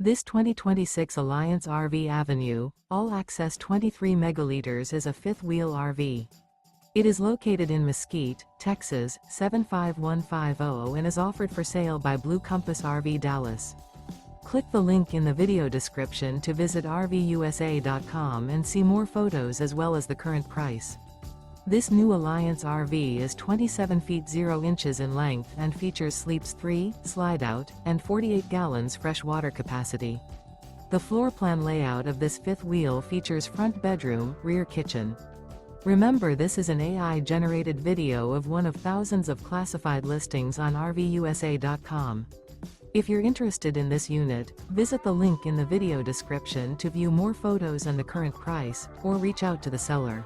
This 2026 Alliance RV Avenue, all-access 23 megaliters is a fifth-wheel RV. It is located in Mesquite, Texas, 75150 and is offered for sale by Blue Compass RV Dallas. Click the link in the video description to visit RVUSA.com and see more photos as well as the current price. This new Alliance RV is 27 feet 0 inches in length and features sleeps 3, slide-out, and 48 gallons fresh water capacity. The floor plan layout of this fifth wheel features front bedroom, rear kitchen. Remember, this is an AI-generated video of one of thousands of classified listings on RVUSA.com. If you're interested in this unit, visit the link in the video description to view more photos and the current price, or reach out to the seller.